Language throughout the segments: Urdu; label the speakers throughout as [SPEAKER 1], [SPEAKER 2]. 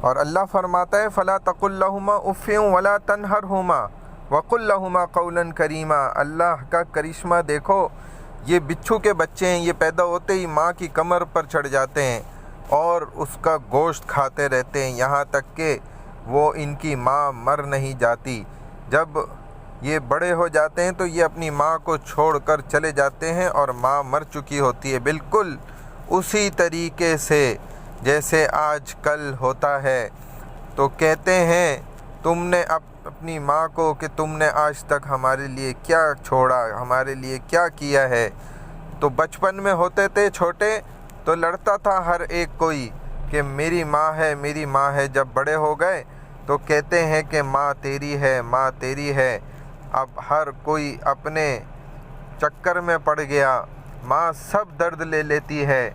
[SPEAKER 1] اور اللہ فرماتا ہے فَلَا تَقُل لَّهُمَا اُفٍّ وَلَا تَنْهَرْهُمَا وَقُل لَّهُمَا قَوْلًا كَرِيمًا۔ اللہ کا کرشمہ دیکھو، یہ بچھو کے بچے ہیں، یہ پیدا ہوتے ہی ماں کی کمر پر چڑھ جاتے ہیں اور اس کا گوشت کھاتے رہتے ہیں یہاں تک کہ وہ ان کی ماں مر نہیں جاتی۔ جب یہ بڑے ہو جاتے ہیں تو یہ اپنی ماں کو چھوڑ کر چلے جاتے ہیں اور ماں مر چکی ہوتی ہے، بالکل اسی طریقے سے جیسے آج کل ہوتا ہے۔ تو کہتے ہیں تم نے اپنی ماں کو کہ تم نے آج تک ہمارے لیے کیا چھوڑا، ہمارے لیے کیا کیا ہے۔ تو بچپن میں ہوتے تھے چھوٹے تو لڑتا تھا ہر ایک کوئی کہ میری ماں ہے، میری ماں ہے۔ جب بڑے ہو گئے تو کہتے ہیں کہ ماں تیری ہے، ماں تیری ہے۔ اب ہر کوئی اپنے چکر میں پڑ گیا، ماں سب درد لے لیتی ہے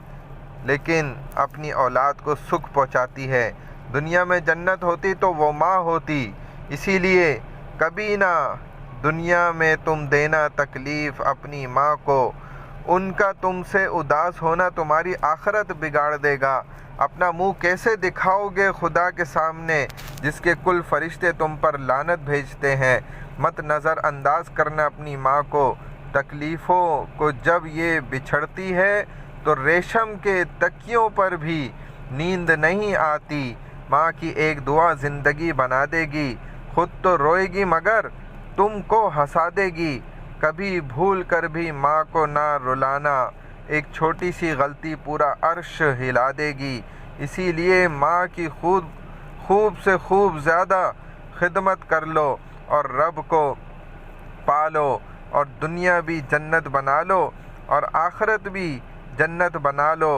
[SPEAKER 1] لیکن اپنی اولاد کو سکھ پہنچاتی ہے۔ دنیا میں جنت ہوتی تو وہ ماں ہوتی، اسی لیے کبھی نہ دنیا میں تم دینا تکلیف اپنی ماں کو، ان کا تم سے اداس ہونا تمہاری آخرت بگاڑ دے گا۔ اپنا منہ کیسے دکھاؤ گے خدا کے سامنے جس کے کل فرشتے تم پر لعنت بھیجتے ہیں۔ مت نظر انداز کرنا اپنی ماں کو، تکلیفوں کو جب یہ بچھڑتی ہے تو ریشم کے تکیوں پر بھی نیند نہیں آتی۔ ماں کی ایک دعا زندگی بنا دے گی، خود تو روئے گی مگر تم کو ہنسا دے گی۔ کبھی بھول کر بھی ماں کو نہ رلانا، ایک چھوٹی سی غلطی پورا عرش ہلا دے گی۔ اسی لیے ماں کی خوب سے خوب زیادہ خدمت کر لو اور رب کو پالو اور دنیا بھی جنت بنا لو اور آخرت بھی جنت بنا لو۔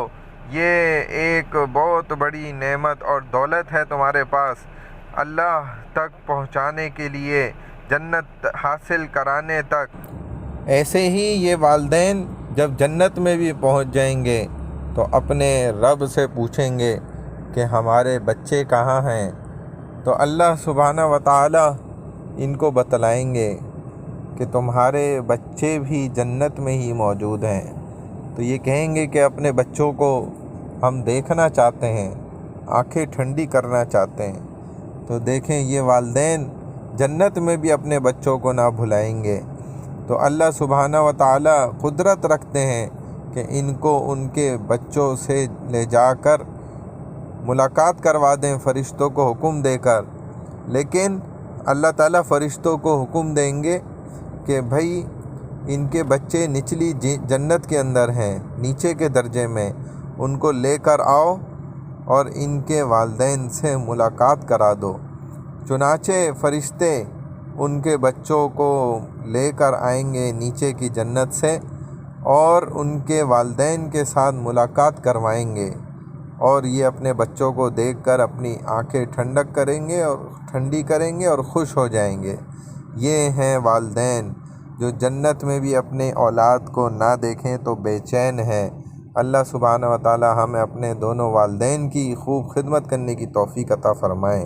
[SPEAKER 1] یہ ایک بہت بڑی نعمت اور دولت ہے تمہارے پاس، اللہ تک پہنچانے کے لیے، جنت حاصل کرانے تک۔ ایسے ہی یہ والدین جب جنت میں بھی پہنچ جائیں گے تو اپنے رب سے پوچھیں گے کہ ہمارے بچے کہاں ہیں؟ تو اللہ سبحانہ وتعالی ان کو بتلائیں گے کہ تمہارے بچے بھی جنت میں ہی موجود ہیں۔ تو یہ کہیں گے کہ اپنے بچوں کو ہم دیکھنا چاہتے ہیں، آنکھیں ٹھنڈی کرنا چاہتے ہیں۔ تو دیکھیں یہ والدین جنت میں بھی اپنے بچوں کو نہ بھلائیں گے۔ تو اللہ سبحانہ وتعالی قدرت رکھتے ہیں کہ ان کو ان کے بچوں سے لے جا کر ملاقات کروا دیں فرشتوں کو حکم دے کر، لیکن اللہ تعالیٰ فرشتوں کو حکم دیں گے کہ بھائی ان کے بچے نچلی جنت کے اندر ہیں، نیچے کے درجے میں، ان کو لے کر آؤ اور ان کے والدین سے ملاقات کرا دو۔ چنانچہ فرشتے ان کے بچوں کو لے کر آئیں گے نیچے کی جنت سے اور ان کے والدین کے ساتھ ملاقات کروائیں گے، اور یہ اپنے بچوں کو دیکھ کر اپنی آنکھیں ٹھنڈی کریں گے اور خوش ہو جائیں گے۔ یہ ہیں والدین جو جنت میں بھی اپنے اولاد کو نہ دیکھیں تو بے چین ہے۔ اللہ سبحانہ وتعالی ہمیں اپنے دونوں والدین کی خوب خدمت کرنے کی توفیق عطا فرمائے۔